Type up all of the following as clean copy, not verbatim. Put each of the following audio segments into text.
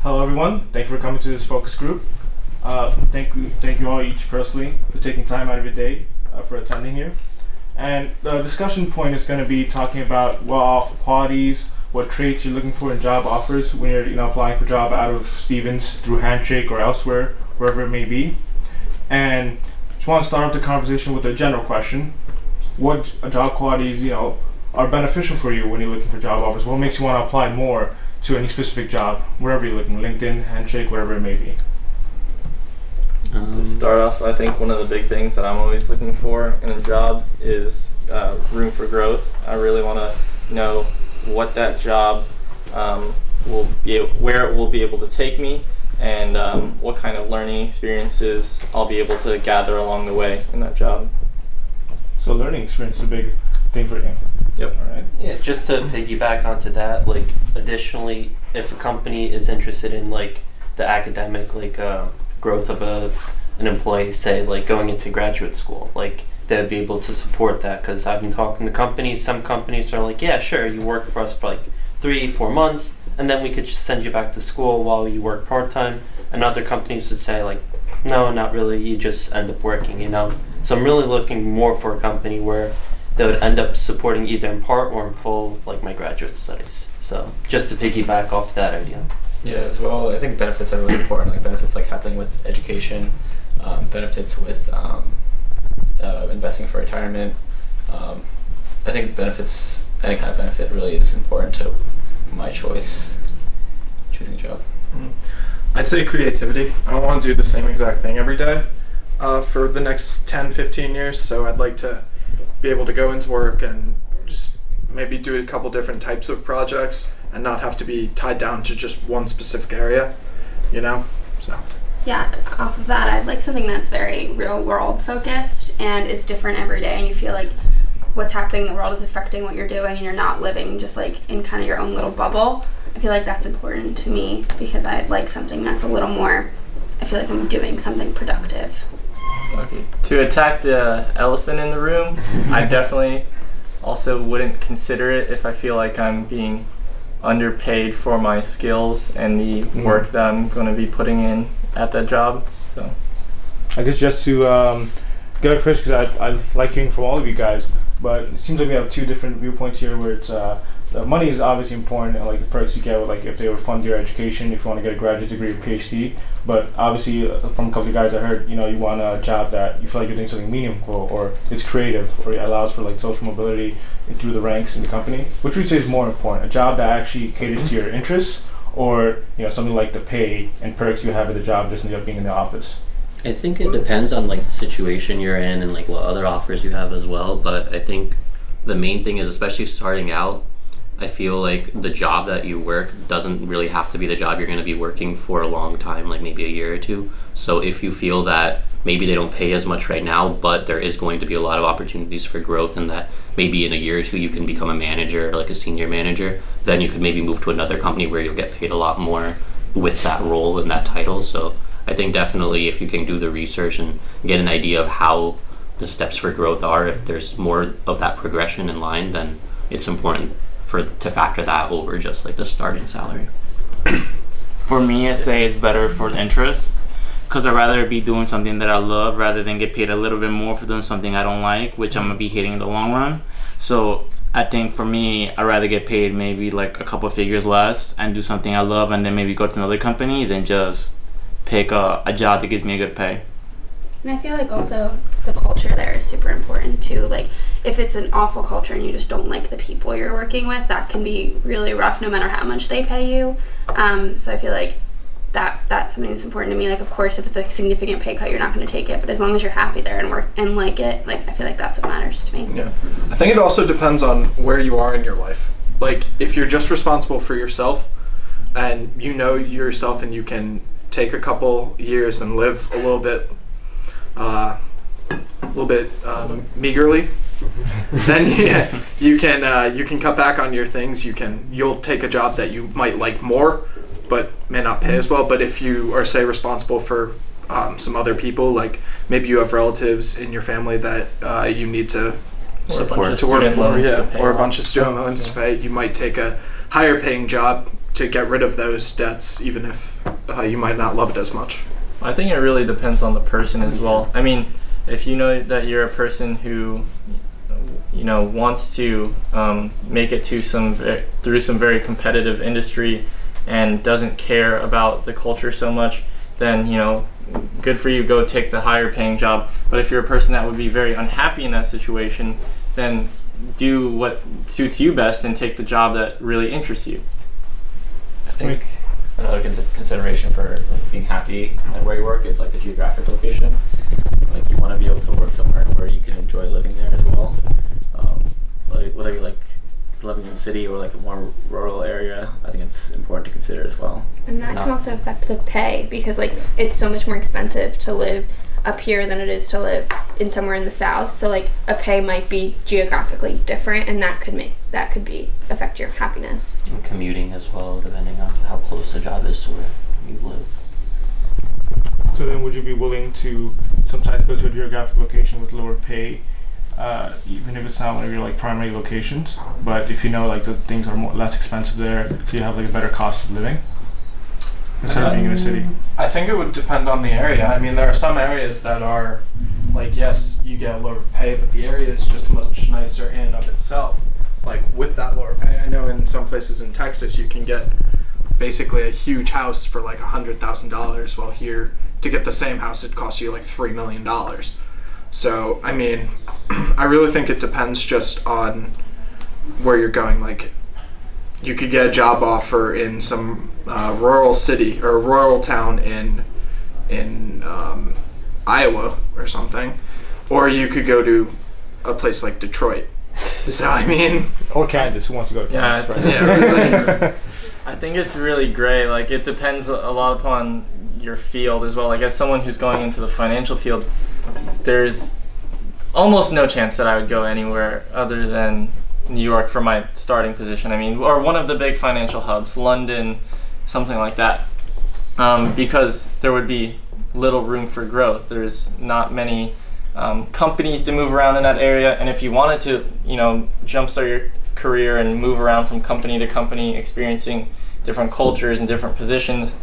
Hello, everyone. Thank you for coming to this focus group. Thank you all each personally for taking time out of your day for attending here. And the discussion point is going to be talking about qualities, what traits you're looking for in job offers when you're applying for a job out of Stevens through Handshake or elsewhere, wherever it may be. And just want to start off the conversation with a general question: what job qualities are beneficial for you when you're looking for job offers? What makes you want to apply more to any specific job, wherever you're looking, LinkedIn, Handshake, whatever it may be? To start off, I think one of the big things that I'm always looking for in a job is room for growth. I really want to know what that job where it will be able to take me, and what kind of learning experiences I'll be able to gather along the way in that job. So learning experience is a big thing for you. Yep. All right. Yeah, just to piggyback onto that, additionally, if a company is interested in the academic growth of an employee, say going into graduate school, they'd be able to support that. Because I've been talking to companies. Some companies are yeah, sure, you work for us for 3-4 months, and then we could just send you back to school while you work part-time. And other companies would say no, not really, you just end up working. So I'm really looking more for a company where they would end up supporting either in part or in full my graduate studies. So just to piggyback off that idea. Yeah, as well, I think benefits are really important, benefits happening with education, benefits with investing for retirement. I think benefits, any kind of benefit really is important to my choosing a job. I'd say creativity. I don't want to do the same exact thing every day for the next 10-15 years, so I'd like to be able to go into work and just maybe do a couple different types of projects and not have to be tied down to just one specific area, so. Yeah, off of that, I'd like something that's very real world focused and is different every day, and you feel like what's happening in the world is affecting what you're doing and you're not living just in kind of your own little bubble. I feel like that's important to me because I'd like something that's a little more, I feel like I'm doing something productive. Okay. To attack the elephant in the room, I definitely also wouldn't consider it if I feel like I'm being underpaid for my skills and the work that I'm going to be putting in at that job. So I guess just to get a Chris, because I like hearing from all of you guys, but it seems like we have two different viewpoints here where it's the money is obviously important, and the perks you get with if they would fund your education if you want to get a graduate degree or PhD. But obviously from a couple of guys I heard, you want a job that you feel like you're doing something meaningful, or it's creative, or it allows for social mobility through the ranks in the company. Which would you say is more important? A job that actually caters to your interests, or something like the pay and perks you have at the job just end up being in the office? I think it depends on the situation you're in and what other offers you have as well. But I think the main thing is, especially starting out, I feel like the job that you work doesn't really have to be the job you're going to be working for a long time, maybe a year or two. So if you feel that maybe they don't pay as much right now, but there is going to be a lot of opportunities for growth, and that maybe in a year or two you can become a manager, a senior manager, then you could maybe move to another company where you'll get paid a lot more with that role and that title. So I think definitely if you can do the research and get an idea of how the steps for growth are, if there's more of that progression in line, then it's important to factor that over just the starting salary. For me, I say it's better for the interest, because I'd rather be doing something that I love rather than get paid a little bit more for doing something I don't like, which I'm gonna be hating in the long run. So I think for me, I'd rather get paid maybe a couple figures less and do something I love, and then maybe go to another company than just pick a job that gives me a good pay. And I feel like also the culture there is super important too. If it's an awful culture and you just don't like the people you're working with, that can be really rough no matter how much they pay you. So I feel like that's something that's important to me. Of course, if it's a significant pay cut, you're not going to take it, but as long as you're happy there and work and like it, I feel like that's what matters to me. Yeah, I think it also depends on where you are in your life. If you're just responsible for yourself and yourself and you can take a couple years and live a little bit meagerly, then you can cut back on your things. You'll take a job that you might like more, but may not pay as well. But if you are, say, responsible for some other people, maybe you have relatives in your family that you need to support to work for, or a bunch of student loans to pay, you might take a higher paying job to get rid of those debts, even if you might not love it as much. I think it really depends on the person as well. I mean, if you know that you're a person who, wants to make it to through some very competitive industry and doesn't care about the culture so much, then good for you, go take the higher paying job. But if you're a person that would be very unhappy in that situation, then do what suits you best and take the job that really interests you. I think another consideration for like being happy at where you work is like the geographic location. Like you want to be able to work somewhere where you can enjoy living there as well. Whether you like living in the city or like a more rural area, I think it's important to consider as well. And that can also affect the pay, because like it's so much more expensive to live up here than it is to live in somewhere in the south. So like a pay might be geographically different, and that could affect your happiness. And commuting as well, depending on how close the job is to where you live. So then would you be willing to sometimes go to a geographic location with lower pay, even if it's not one of your like primary locations, but if like the things are less expensive there, so you have like a better cost of living instead of being in a city? I think it would depend on the area. I mean, there are some areas that are like, yes, you get lower pay, but the area is just much nicer in and of itself. Like with that lower pay, I know in some places in Texas you can get basically a huge house for like $100,000, while here to get the same house it costs you like $3 million. So I mean, I really think it depends just on where you're going. Like you could get a job offer in some rural city or rural town in Iowa or something, or you could go to a place like Detroit. So I mean, or Kansas. Who wants to go to Kansas? Yeah. I think it's really gray. Like it depends a lot upon your field as well. Like as someone who's going into the financial field, there's almost no chance that I would go anywhere other than New York for my starting position. I mean, or one of the big financial hubs, London, something like that, because there would be little room for growth. There's not many companies to move around in that area, and if you wanted to, jumpstart your career and move around from company to company, experiencing different cultures and different positions,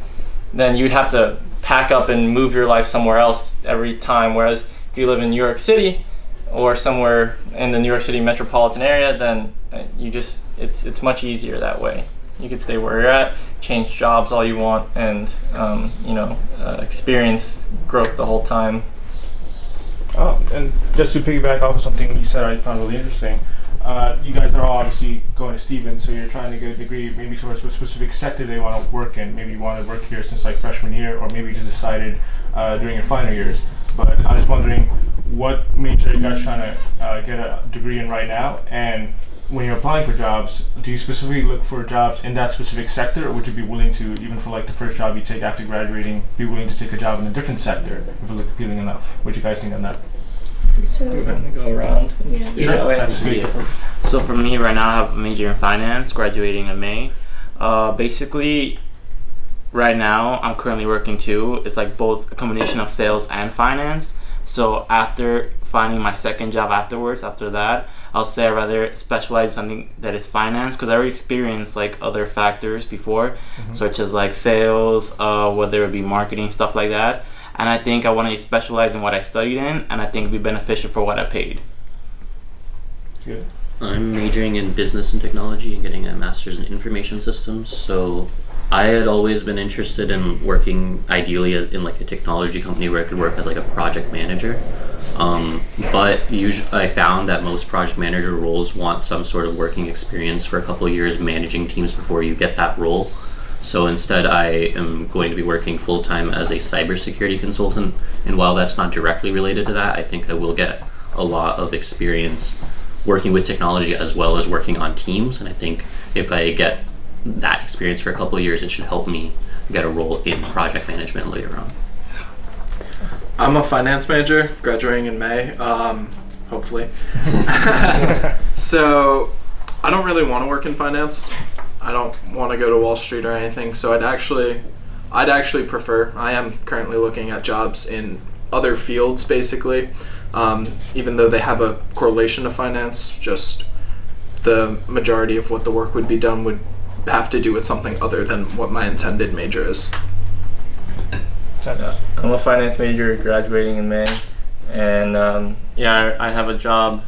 then you'd have to pack up and move your life somewhere else every time. Whereas if you live in New York City or somewhere in the New York City metropolitan area, then it's much easier that way. You could stay where you're at, change jobs all you want, and experience growth the whole time. And just to piggyback off of something you said, I found really interesting. You guys are all obviously going to Stevens, so you're trying to get a degree maybe towards a specific sector they want to work in. Maybe you want to work here since like freshman year, or maybe you just decided during your final years. But I'm just wondering, what major are you guys trying to get a degree in right now? And when you're applying for jobs, do you specifically look for jobs in that specific sector, or would you be willing to, even for like the first job you take after graduating, be willing to take a job in a different sector if it looked appealing enough? What do you guys think on that? So We're going to go around. Yeah. Sure, that's good. So for me right now, I have a major in finance, graduating in May. Basically, right now, I'm currently working too. It's like both a combination of sales and finance. So after finding my second job after that, I'll say I'd rather specialize in something that is finance, because I already experienced like other factors before, such as like sales, whether it be marketing, stuff like that. And I think I want to specialize in what I studied in, and I think it'd be beneficial for what I paid. Good. I'm majoring in business and technology and getting a master's in information systems. So I had always been interested in working ideally in like a technology company where I could work as like a project manager. But usually I found that most project manager roles want some sort of working experience for a couple of years managing teams before you get that role. So instead, I am going to be working full-time as a cybersecurity consultant. And while that's not directly related to that, I think I will get a lot of experience working with technology as well as working on teams. And I think if I get that experience for a couple of years, it should help me get a role in project management later on. I'm a finance major, graduating in May, hopefully. So I don't really want to work in finance. I don't want to go to Wall Street or anything, so I'd actually prefer, I am currently looking at jobs in other fields basically, even though they have a correlation to finance, just the majority of what the work would be done would have to do with something other than what my intended major is. I'm a finance major graduating in May, and I have a job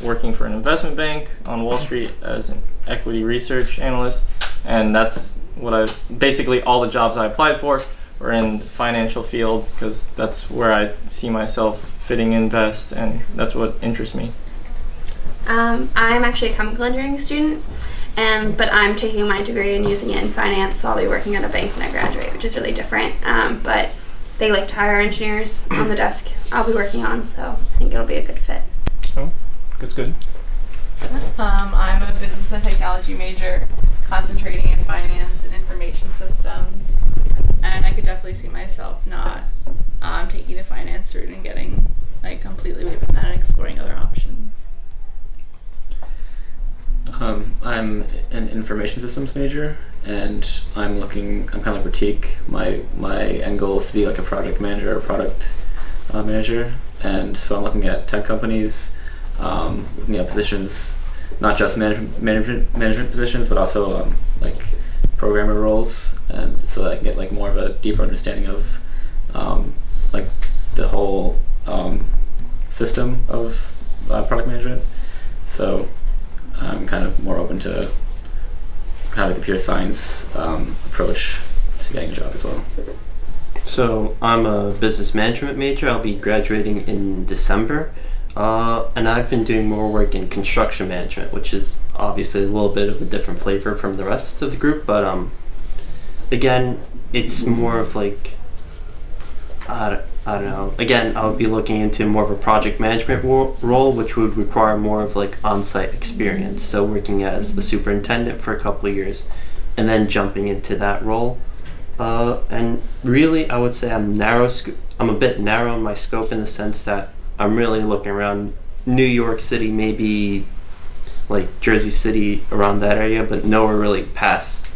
working for an investment bank on Wall Street as an equity research analyst, and that's what basically all the jobs I applied for were in the financial field because that's where I see myself fitting in best, and that's what interests me. I'm actually a chemical engineering student, but I'm taking my degree and using it in finance, so I'll be working at a bank when I graduate, which is really different. But they like to hire engineers on the desk I'll be working on, so I think it'll be a good fit. Oh, that's good. I'm a business and technology major, concentrating in finance and information systems, and I could definitely see myself not taking the finance route and getting like completely away from that and exploring other options. I'm an information systems major, and I'm kind of like Ratik. My end goal is to be like a project manager or product manager, and so I'm looking at tech companies, looking at positions, not just management positions, but also like programmer roles, and so that I can get like more of a deeper understanding of like the whole system of product management. So I'm kind of more open to kind of a computer science approach to getting a job as well. So I'm a business management major. I'll be graduating in December. And I've been doing more work in construction management, which is obviously a little bit of a different flavor from the rest of the group. But again, it's more of like, I don't know. Again, I'll be looking into more of a project management role, which would require more of like on-site experience. So working as a superintendent for a couple of years, and then jumping into that role. And really, I would say I'm a bit narrow in my scope in the sense that I'm really looking around New York City, maybe like Jersey City, around that area, but nowhere really past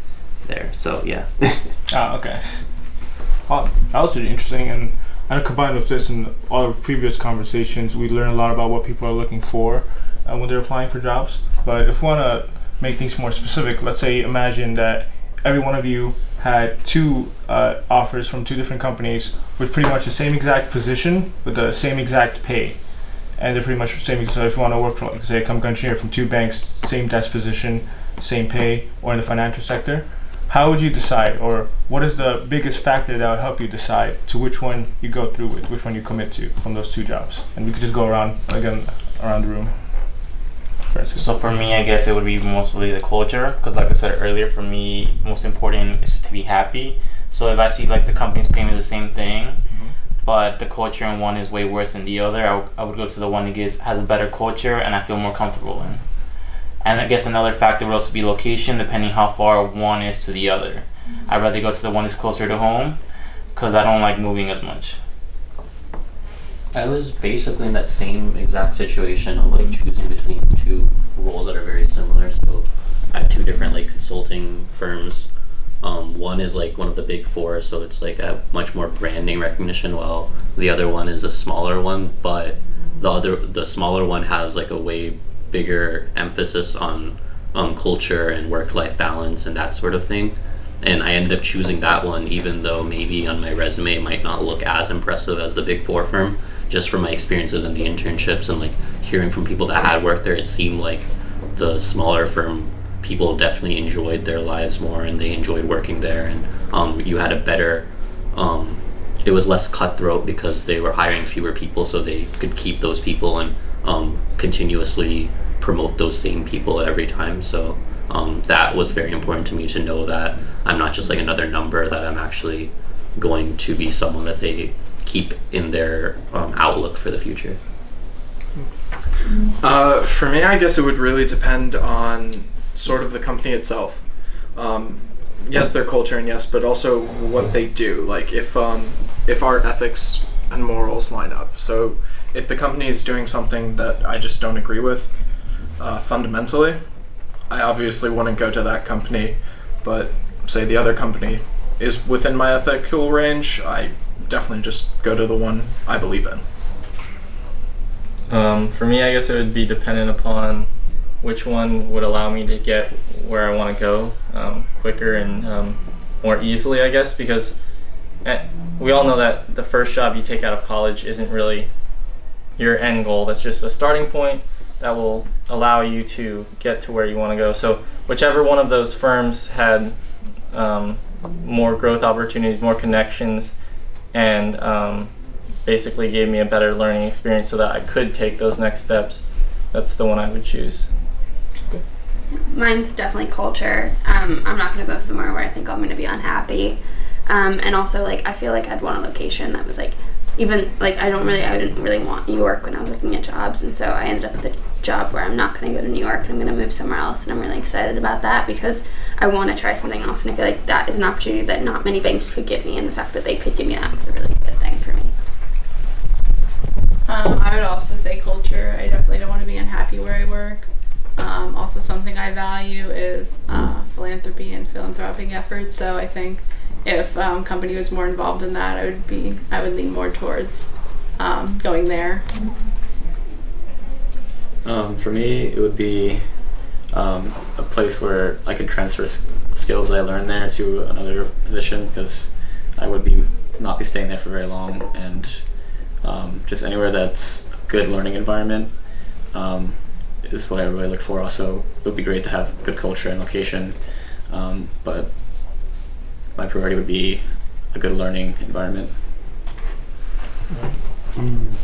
there. So yeah. Okay. That was really interesting, and combined with this and all our previous conversations, we learned a lot about what people are looking for when they're applying for jobs. But if we want to make things more specific, let's say imagine that every one of you had two offers from two different companies with pretty much the same exact position with the same exact pay, and they're pretty much the same. So if you want to work for, like, say, a chemical engineer from two banks, same desk position, same pay, or in the financial sector, how would you decide, or what is the biggest factor that would help you decide to which one you go through with, which one you commit to from those two jobs? And we could just go around the room. So for me, I guess it would be mostly the culture, because like I said earlier, for me, most important is to be happy. So if I see like the company's paying me the same thing, but the culture in one is way worse than the other, I would go to the one that has a better culture and I feel more comfortable in. And I guess another factor would also be location, depending how far one is to the other. I'd rather go to the one that's closer to home, because I don't like moving as much. I was basically in that same exact situation of like choosing between two roles that are very similar. So I have two different like consulting firms. One is like one of the big four, so it's like a much more brand name recognition, while the other one is a smaller one, but the smaller one has like a way bigger emphasis on culture and work-life balance and that sort of thing. And I ended up choosing that one, even though maybe on my resume it might not look as impressive as the big four firm. Just from my experiences in the internships and like hearing from people that had worked there, it seemed like the smaller firm people definitely enjoyed their lives more and they enjoyed working there, and you had a better it was less cutthroat because they were hiring fewer people, so they could keep those people and continuously promote those same people every time. So that was very important to me, to know that I'm not just like another number, that I'm actually going to be someone that they keep in their outlook for the future. For me, I guess it would really depend on sort of the company itself. Yes, their culture, and yes, but also what they do. Like if our ethics and morals line up. So if the company is doing something that I just don't agree with fundamentally, I obviously wouldn't go to that company. But say the other company is within my ethical range, I definitely just go to the one I believe in. For me, I guess it would be dependent upon which one would allow me to get where I want to go quicker and more easily, I guess, because we all know that the first job you take out of college isn't really your end goal. That's just a starting point that will allow you to get to where you want to go. So whichever one of those firms had more growth opportunities, more connections, and basically gave me a better learning experience so that I could take those next steps, that's the one I would choose. Mine's definitely culture. I'm not going to go somewhere where I think I'm going to be unhappy. And also, like, I feel like I'd want a location that was, like, even, like, I didn't really want New York when I was looking at jobs. And so I ended up with a job where I'm not going to go to New York and I'm going to move somewhere else. And I'm really excited about that because I want to try something else. And I feel like that is an opportunity that not many banks could give me. And the fact that they could give me that was a really good thing for me. I would also say culture. I definitely don't want to be unhappy where I work. Also, something I value is philanthropy and philanthropic efforts. So I think if company was more involved in that, I would lean more towards going there. For me, it would be a place where I could transfer skills that I learned there to another position, because I would not be staying there for very long, and just anywhere that's a good learning environment is what I really look for. Also, it would be great to have good culture and location, but my priority would be a good learning environment.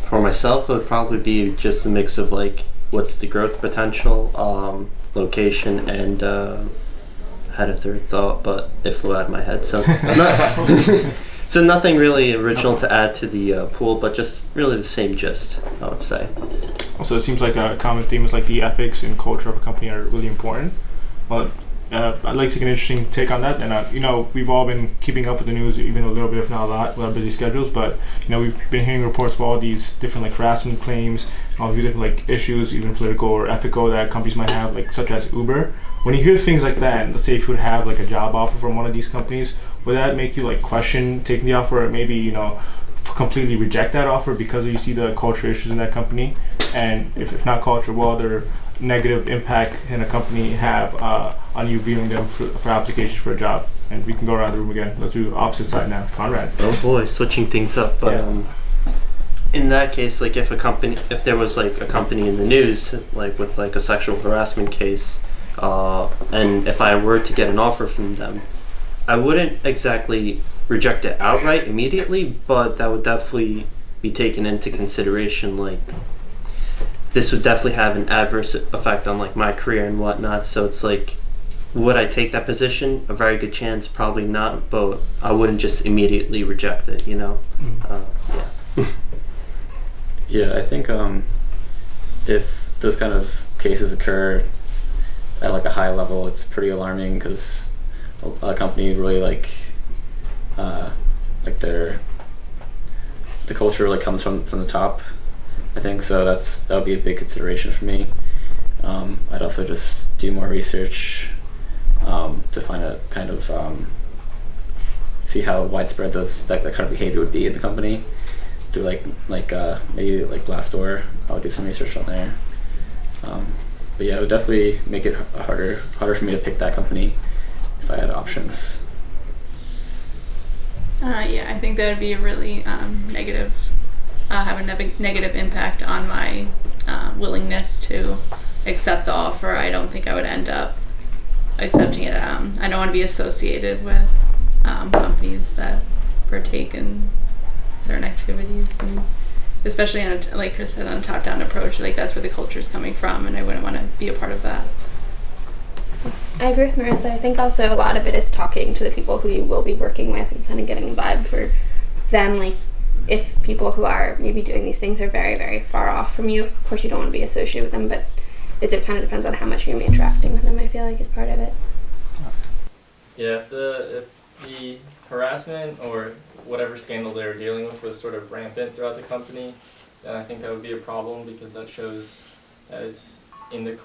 For myself, it would probably be just a mix of like what's the growth potential, location, and had a third thought, but it flew out of my head. So so nothing really original to add to the pool, but just really the same gist, I would say. Also, it seems like a common theme is like the ethics and culture of a company are really important. Well, I'd like to get an interesting take on that. And we've all been keeping up with the news, even a little bit, if not a lot, with our busy schedules. But we've been hearing reports of all these different like harassment claims, all these different like issues, even political or ethical, that companies might have, like such as Uber. When you hear things like that, and let's say if you would have like a job offer from one of these companies, would that make you like question taking the offer, or maybe completely reject that offer because you see the culture issues in that company? And if not culture, what other negative impact can a company have on you viewing them for application for a job? And we can go around the room again. Let's do the opposite side now. Conrad. Oh boy, switching things up. But in that case, like if there was like a company in the news, like with like a sexual harassment case, and if I were to get an offer from them, I wouldn't exactly reject it outright immediately, but that would definitely be taken into consideration. Like, this would definitely have an adverse effect on like my career and whatnot. So it's like, would I take that position? A very good chance, probably not, but I wouldn't just immediately reject it, Yeah. Yeah, I think if those kind of cases occur at like a high level, it's pretty alarming, because a company really the culture really comes from the top, I think. So that would be a big consideration for me. I'd also just do more research to find a kind of see how widespread that kind of behavior would be in the company. Through maybe like Glassdoor, I would do some research on there. But yeah, it would definitely make it harder for me to pick that company if I had options. I think that would be a really negative impact on my willingness to accept the offer. I don't think I would end up accepting it. I don't want to be associated with companies that partake in certain activities, and especially like Chris said, on a top-down approach. Like, that's where the culture is coming from, and I wouldn't want to be a part of that. I agree with Marissa. I think also a lot of it is talking to the people who you will be working with and kind of getting a vibe for them. Like, if people who are maybe doing these things are very, very far off from you, of course you don't want to be associated with them, but it kind of depends on how much you're going to be interacting with them, I feel like, is part of it. Yeah, if the harassment or whatever scandal they were dealing with was sort of rampant throughout the company, then I think that would be a problem, because that shows that it's in the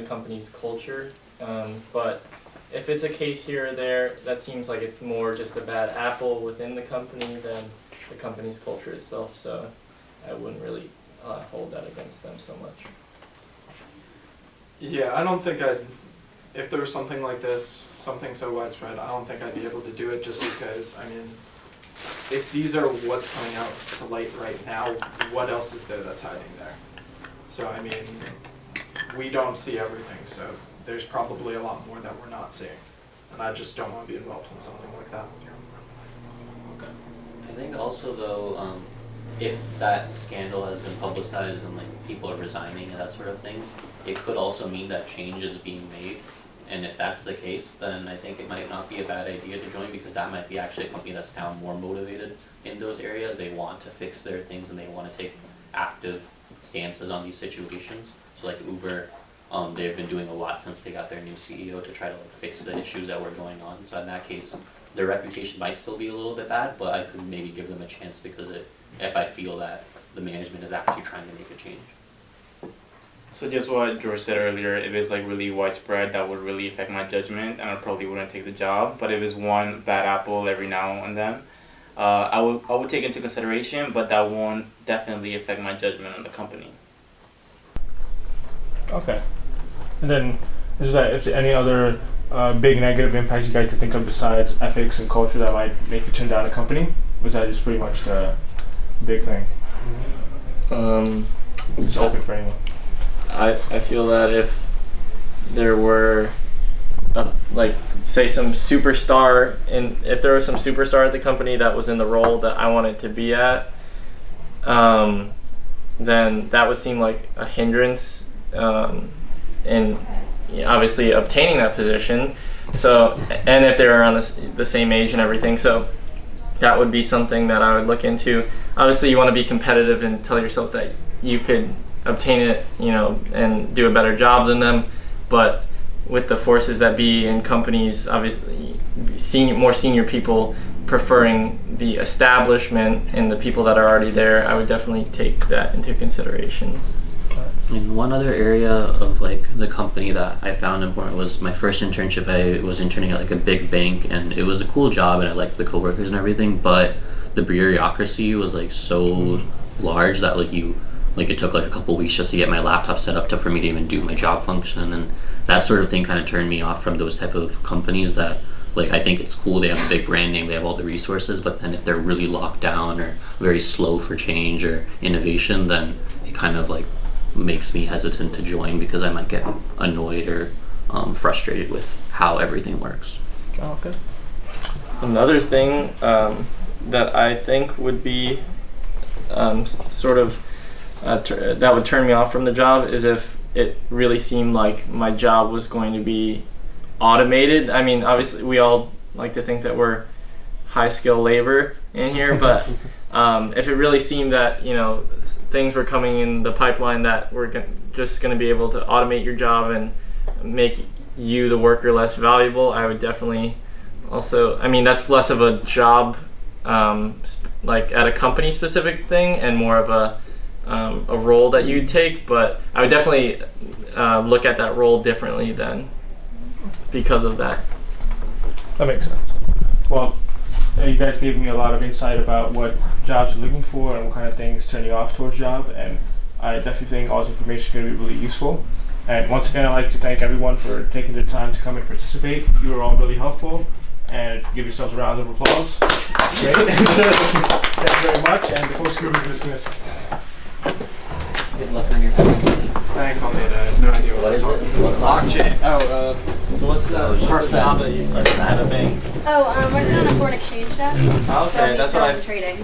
company's culture. But if it's a case here or there, that seems like it's more just a bad apple within the company than the company's culture itself. So I wouldn't really hold that against them so much. Yeah, I don't think if there was something like this, something so widespread, I don't think I'd be able to do it just because, I mean, if these are what's coming out to light right now, what else is there that's hiding there? So, I mean, we don't see everything, so there's probably a lot more that we're not seeing. And I just don't want to be involved in something like that. I think also though, if that scandal has been publicized and like people are resigning and that sort of thing, it could also mean that change is being made. And if that's the case, then I think it might not be a bad idea to join, because that might be actually a company that's now more motivated in those areas. They want to fix their things and they want to take active stances on these situations. So like Uber, they've been doing a lot since they got their new CEO to try to like fix the issues that were going on. So in that case, their reputation might still be a little bit bad, but I could maybe give them a chance because if I feel that the management is actually trying to make a change. So just what George said earlier, if it's like really widespread, that would really affect my judgment, and I probably wouldn't take the job. But if it's one bad apple every now and then, I would take into consideration, but that won't definitely affect my judgment on the company. Okay. And then, is there any other big negative impact you guys could think of besides ethics and culture that might make you turn down a company? Or is that just pretty much the big thing? It's open for anyone. I feel that if there were, like, say some superstar, if there was some superstar at the company that was in the role that I wanted to be at, then that would seem like a hindrance in obviously obtaining that position. So, and if they were on the same age and everything, so that would be something that I would look into. Obviously, you want to be competitive and tell yourself that you could obtain it, and do a better job than them. But with the forces that be in companies, obviously, more senior people preferring the establishment and the people that are already there, I would definitely take that into consideration. And one other area of like the company that I found important was my first internship. I was interning at like a big bank, and it was a cool job, and I liked the coworkers and everything. But the bureaucracy was like so large that it took like a couple weeks just to get my laptop set up for me to even do my job function, and that sort of thing kind of turned me off from those type of companies that like I think it's cool, they have a big brand name, they have all the resources, but then if they're really locked down or very slow for change or innovation, then it kind of like makes me hesitant to join because I might get annoyed or frustrated with how everything works. Oh, okay. Another thing that I think would be sort of that would turn me off from the job is if it really seemed like my job was going to be automated. I mean, obviously we all like to think that we're high skill labor in here, but if it really seemed that things were coming in the pipeline that we're just going to be able to automate your job and make you the worker less valuable, I would definitely also, I mean, that's less of a job like at a company specific thing and more of a role that you'd take, but I would definitely look at that role differently then because of that. That makes sense. Well, you guys gave me a lot of insight about what jobs you're looking for and what kind of things turn you off towards job, and I definitely think all this information is going to be really useful. And once again, I'd like to thank everyone for taking the time to come and participate. You were all really helpful, and give yourselves a round of applause. Great. Thank you very much, and the focus group is dismissed. Good luck on your application. Thanks, I'll need it. I have no idea What is it? Blockchain. So what's the part now that you are at a bank? Oh, working on a foreign exchange desk. Okay, So I'll be that's still what in trading.